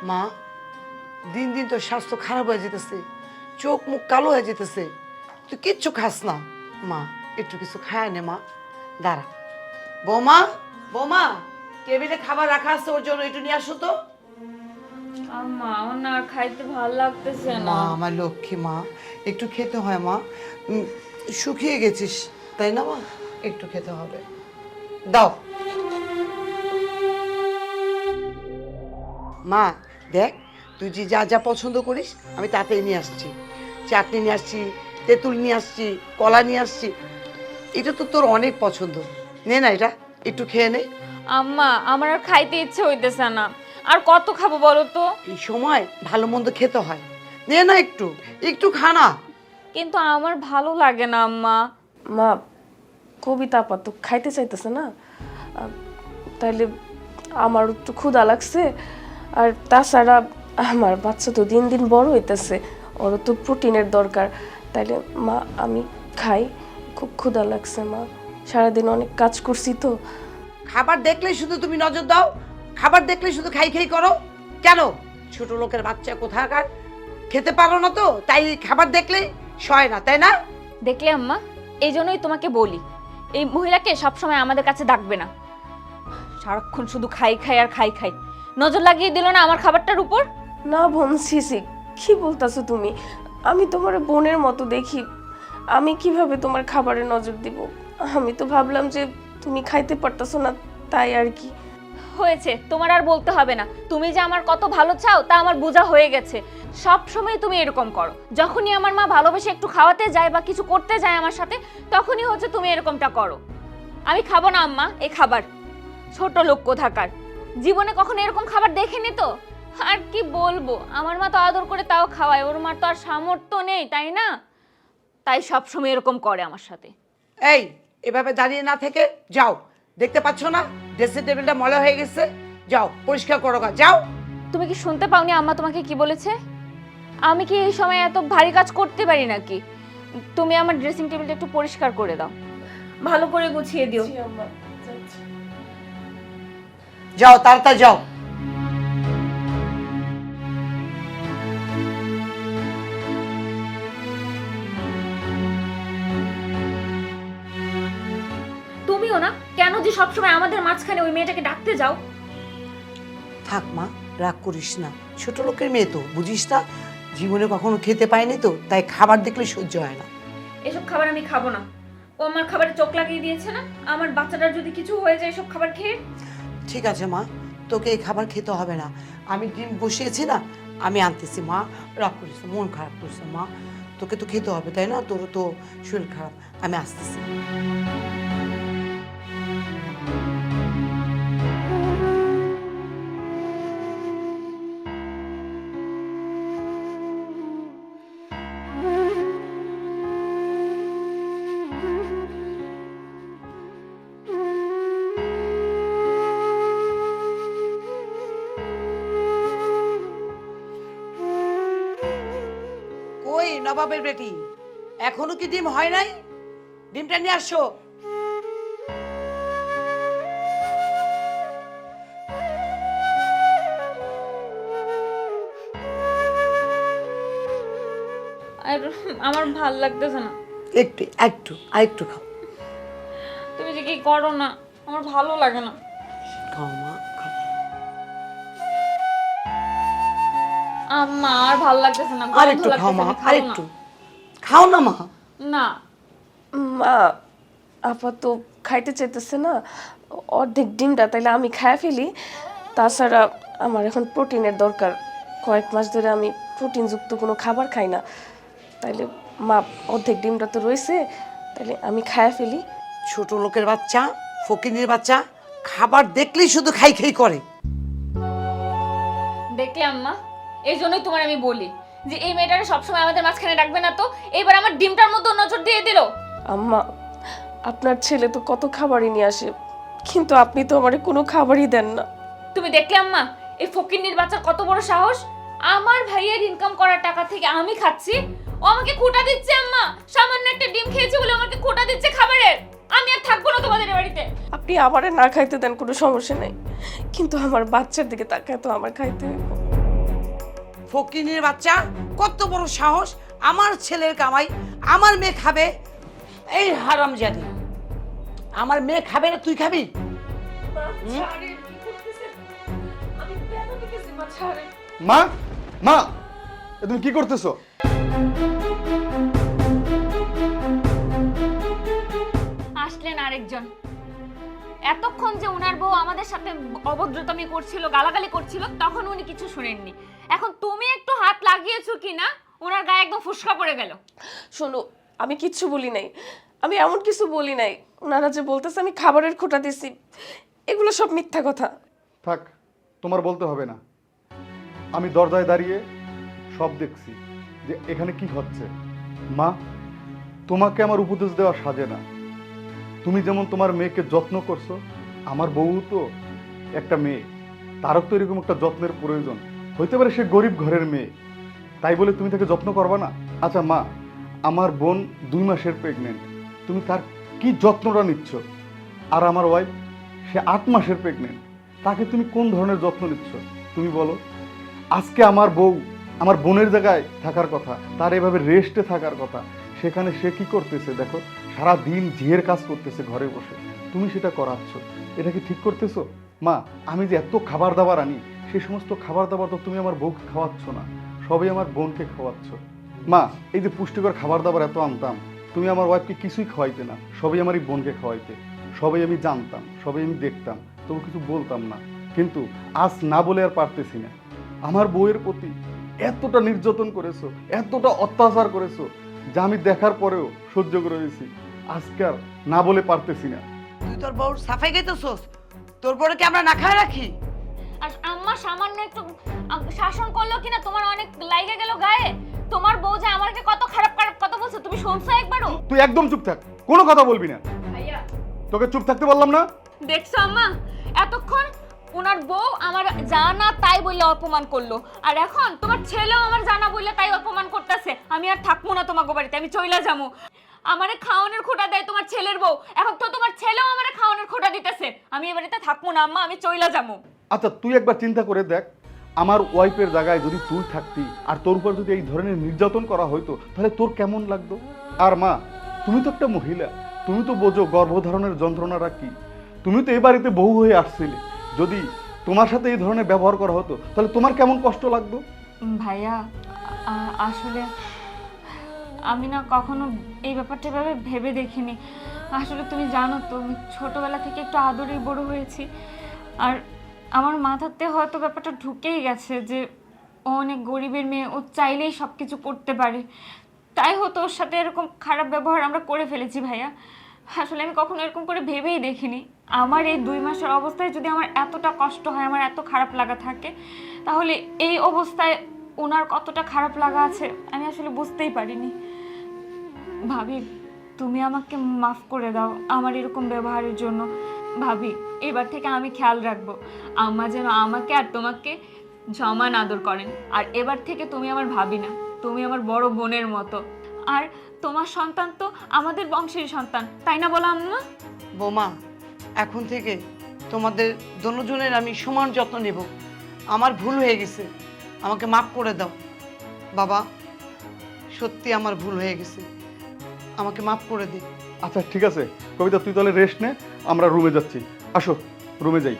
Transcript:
মা, দিন দিন তোর স্বাস্থ্য খারাপ হয়ে যেতেছে, চোখ মুখ কালো হয়ে যেতেছে, তুই কিচ্ছু খাস না। মা, একটু কিছু খায় নে মা। দাঁড়া। বৌমা, বৌমা, টেবিলে খাবার রাখা আছে, ওর জন্য একটু নিয়ে আসো তো। আম্মা আমার না আর খাইতে ভালো লাগতেছে মা, না। আমার লক্ষ্মী মা, একটু খেতে হয় মা। শুকিয়ে গেছিস তাই না মা, একটু খেতে হবে, দাও। মা দেখ, তুই যে যা যা পছন্দ করিস আমি তাতেই নিয়ে আসছি। চাটনি নিয়ে আসছি, তেঁতুল নিয়ে আসছি, কলা নিয়ে আসছি। এটা তো তোর অনেক পছন্দ, নে না এটা একটু খেয়ে নে। আম্মা আমার আর খাইতে ইচ্ছে হইতেছে না, আর কত খাবো বলো তো। এই সময় ভালো মন্দ খেতে হয়, নে না একটু, একটু খা না। কিন্তু আমার ভালো লাগে না আম্মা। মা, কবিতা আপা তো খাইতে চাইতেছে না, তাইলে আমার একটু ক্ষুধা লাগছে। আর তাছাড়া আমার বাচ্চা তো দিন দিন বড় হইতেছে, ওরও তো প্রোটিনের দরকার। তাইলে মা আমি খাই, খুব ক্ষুধা লাগছে মা, সারাদিন অনেক কাজ করছি তো। খাবার দেখলেই শুধু তুমি নজর দাও, খাবার দেখলেই শুধু খাই খাই করো কেন? ছোট লোকের বাচ্চা কোথাকার, খেতে পারো না তো তাই খাবার দেখলেই সয় না, তাই না? দেখলে আম্মা, এই জন্যই তোমাকে বলি এই মহিলাকে সবসময় আমাদের কাছে ডাকবে না। সারাক্ষণ শুধু খাই খাই আর খাই খাই, নজর লাগিয়ে দিল না আমার খাবারটার উপর। না বোন, সিসি কি বলতাছো তুমি? আমি তোমার বোনের মতো দেখি, আমি কিভাবে তোমার খাবারে নজর দিব? আমি তো ভাবলাম যে তুমি খাইতে পারতাছো না, তাই আর কি। হয়েছে, তোমার আর বলতে হবে না। তুমি যে আমার কত ভালো চাও তা আমার বোঝা হয়ে গেছে। সব সময় তুমি এরকম করো, যখনই আমার মা ভালোবেসে একটু খাওয়াতে যায় বা কিছু করতে যায় আমার সাথে, তখনই হচ্ছে তুমি এরকমটা করো। আমি খাবো না আম্মা এই খাবার, ছোট লোক কোথাকার, জীবনে কখনো এরকম খাবার দেখিনি তো। আর কি বলবো, আমার মা তো আদর করে তাও খাওয়ায়, ওর মার তো আর সামর্থ্য নেই তাই না, তাই সব সময় এরকম করে আমার সাথে। এই, এভাবে দাঁড়িয়ে না থেকে যাও, দেখতে পাচ্ছ না ড্রেসিং টেবিলটা ময়লা হয়ে গেছে, যাও পরিষ্কার করো গা, যাও। তুমি কি শুনতে পাওনি আম্মা তোমাকে কি বলেছে? আমি কি এই সময় এত ভারী কাজ করতে পারি নাকি? তুমি আমার ড্রেসিং টেবিলটা একটু পরিষ্কার করে দাও, ভালো করে গুছিয়ে দিও। যাও তাড়াতাড়ি যাও। তুমিও না, কেন যে সবসময় আমাদের মাঝখানে ওই মেয়েটাকে ডাকতে যাও? থাক মা, রাগ করিস না, ছোট লোকের মেয়ে তো বুঝিস না, জীবনে কখনো খেতে পায়নি তো তাই খাবার দেখলে সহ্য হয় না। এসব খাবার আমি খাবো না। ও আমার খাবারে চোখ লাগিয়ে দিয়েছে না, আমার বাচ্চাটার যদি কিছু হয়ে যায় এসব খাবার খেয়ে। ঠিক আছে মা, তোকে এই খাবার খেতে হবে না, আমি ডিম বসিয়েছি না, আমি আনতেছি মা। রাগ করিস না, মন খারাপ করিস না মা, তোকে তো খেতে হবে তাই না, তোরও তো শরীর খারাপ, আমি আসতেছি। কই নবাবের বেটি, এখনো কি ডিম হয় নাই? ডিমটা নিয়ে আসো। আর আমার ভাল লাগতেছে না। একটু একটু আরেকটু খাও। তুমি যে কি করো না, আমার ভালো লাগে না। খাও মা, খাও। আম্মা আর ভালো লাগতেছে না, আর একটু খাও মা, আর একটু খাও না মা। না মা, আপা তো খাইতে চাইতেছে না, অর্ধেক ডিমটা তাইলে আমি খাই ফেলি। তাছাড়া আমার এখন প্রোটিনের দরকার, কয়েক মাস ধরে আমি প্রোটিনযুক্ত কোনো খাবার খাই না। তাইলে মা, অর্ধেক ডিমটা তো রয়েছে, তাইলে আমি খাই ফেলি। ছোট লোকের বাচ্চা, ফকিনীর বাচ্চা, খাবার দেখলেই শুধু খাই খাই করে। দেখলে আম্মা, এই জন্যই তোমার আমি বলি যে এই মেয়েটারে সবসময় আমাদের মাঝখানে রাখবে না তো। এইবার আমার ডিমটার মতো নজর দিয়ে দিল। আম্মা, আপনার ছেলে তো কত খাবারই নিয়ে আসে, কিন্তু আপনি তো আমারে কোনো খাবারই দেন না। তুমি দেখলে আম্মা, এই ফকিন্নির বাচ্চার কত বড় সাহস, আমার ভাইয়ের ইনকাম করার টাকা থেকে আমি খাচ্ছি, ও আমাকে খোটা দিচ্ছে। আম্মা, সামান্য একটা ডিম খেয়েছি বলে আমাকে খোটা দিচ্ছে খাবারের। আমি আর থাকবো না তোমাদের বাড়িতে। আপনি আমারে না খাইতে দেন কোনো সমস্যা নেই, কিন্তু আমার বাচ্চার দিকে তাকায় তো আমার খাইতে হইব। ফকিনের বাচ্চা, কত বড় সাহস! আমার ছেলের কামাই আমার মেয়ে খাবে? এই হারামজাদি, আমার মেয়ে খাবে না তুই খাবি? মা, মা, এ তুমি কি করতেছো? আসলেন আরেকজন। এতক্ষণ যে ওনার বউ আমাদের সাথে অভদ্রতামি করছিল, গালাগালি করছিল, তখন উনি কিছু শুনেননি। এখন তুমি একটু হাত লাগিয়েছো কিনা ওনার গায়ে একদম ফুসকা পড়ে গেল। শোনো, আমি কিচ্ছু বলি নাই, আমি এমন কিছু বলি নাই। ওনারা যে বলতেছে আমি খাবারের খোঁটা দিছি, এগুলো সব মিথ্যা কথা। থাক, তোমার বলতে হবে না। আমি দরজায় দাঁড়িয়ে সব দেখছি যে এখানে কি হচ্ছে। মা, তোমাকে আমার উপদেশ দেওয়া সাজে না। তুমি যেমন তোমার মেয়েকে যত্ন করছো, আমার বউ তো একটা মেয়ে, তারও তো এরকম একটা যত্নের প্রয়োজন। হইতে পারে সে গরিব ঘরের মেয়ে, তাই বলে তুমি তাকে যত্ন করবা না? আচ্ছা মা, আমার বোন 2 মাসের প্রেগনেন্ট, তুমি তার কি যত্নটা নিচ্ছ? আর আমার ওয়াইফ, সে 8 মাসের প্রেগনেন্ট, তাকে তুমি কোন ধরনের যত্ন নিচ্ছ তুমি বলো? আজকে আমার বউ আমার বোনের জায়গায় থাকার কথা, তার এভাবে রেস্টে থাকার কথা, সেখানে সে কি করতেছে দেখো, সারা দিন ঝিয়ের কাজ করতেছে ঘরে বসে, তুমি সেটা করাচ্ছ। এটা কি ঠিক করতেছো? মা, আমি যে এত খাবার দাবার আনি, সেই সমস্ত খাবার দাবার তো তুমি আমার বউকে খাওয়াচ্ছ না, সবই আমার বোনকে খাওয়াচ্ছ। মা, এই যে পুষ্টিকর খাবার দাবার এত আনতাম, তুমি আমার ওয়াইফকে কিছুই খাওয়াইতে না, সবই আমার এই বোনকে খাওয়াইতে। সবই আমি জানতাম, সবই আমি দেখতাম, তবু কিছু বলতাম না। কিন্তু আজ না বলে আর পারতেছি না। আমার বউয়ের প্রতি এতটা নির্যাতন করেছো, এতটা অত্যাচার করেছো, যা আমি দেখার পরেও সহ্য করে দিয়েছি। আজকে আর না বলে পারতেছি না। তুই তোর বউর সাফাই গাইতেছস? তোর বউকে আমরা না খায় রাখি? আর আম্মা সামান্য একটু শাসন করলো কিনা তোমার অনেক লাইগে গেল গায়ে। তোমার বউ যে আমাকে কত খারাপ খারাপ কথা বলছে তুমি শুনছো একবারও? তুই একদম চুপ থাক, কোনো কথা বলবি না। ভাইয়া, তোকে চুপ থাকতে বললাম না? দেখছো আম্মা, এতক্ষণ ওনার বউ আমার জানা তাই বললে অপমান করলো, আর এখন তোমার ছেলেও আমার জানা বললে তাই অপমান করতেছে। আমি আর থাকবো না তোমাকে বাড়িতে, আমি চইলা যাবো। আমারে খাওয়ানোর খোটা দেয় তোমার ছেলের বউ, এখন তো তোমার ছেলেও আমারে খাওয়ানোর খোটা দিতেছে। আমি এ বাড়িতে থাকবো না আম্মা, আমি চইলা যাবো। আচ্ছা, তুই একবার চিন্তা করে দেখ, আমার ওয়াইফের জায়গায় যদি তুই থাকতি আর তোর উপর যদি এই ধরনের নির্যাতন করা হইতো, তাহলে তোর কেমন লাগতো? আর মা, তুমি তো একটা মহিলা, তুমি তো বোঝো গর্ভধারণের যন্ত্রণাটা কি। তুমি তো এই বাড়িতে বউ হয়ে আসছিলে, যদি তোমার সাথে এই ধরনের ব্যবহার করা হতো, তাহলে তোমার কেমন কষ্ট লাগতো? ভাইয়া, আসলে আমি না কখনো এই ব্যাপারটা এভাবে ভেবে দেখিনি। আসলে তুমি জানো তো, আমি ছোটবেলা থেকে একটু আদরেই বড় হয়েছি, আর আমার মাথাতে হয়তো ব্যাপারটা ঢুকেই গেছে যে ও অনেক গরিবের মেয়ে, ও চাইলেই সব কিছু করতে পারে, তাই হয়তো ওর সাথে এরকম খারাপ ব্যবহার আমরা করে ফেলেছি ভাইয়া। আসলে আমি কখনো এরকম করে ভেবেই দেখিনি। আমার এই 2 মাসের অবস্থায় যদি আমার এতটা কষ্ট হয়, আমার এত খারাপ লাগা থাকে, তাহলে এই অবস্থায় ওনার কতটা খারাপ লাগা আছে আমি আসলে বুঝতেই পারিনি। ভাবি, তুমি আমাকে মাফ করে দাও আমার এরকম ব্যবহারের জন্য। ভাবি, এবার থেকে আমি খেয়াল রাখবো আম্মা যেন আমাকে আর তোমাকে সমান আদর করেন। আর এবার থেকে তুমি আমার ভাবি না, তুমি আমার বড় বোনের মতো। আর তোমার সন্তান তো আমাদের বংশের সন্তান, তাই না বলো আম্মা? বৌমা, এখন থেকে তোমাদের দুজনের আমি সমান যত্ন নেব। আমার ভুল হয়ে গেছে, আমাকে মাফ করে দাও। বাবা, সত্যি আমার ভুল হয়ে গেছে, আমাকে মাফ করে দে। আচ্ছা ঠিক আছে কবিতা, তুই তাহলে রেস্ট নে, আমরা রুমে যাচ্ছি। আসো, রুমে যাই।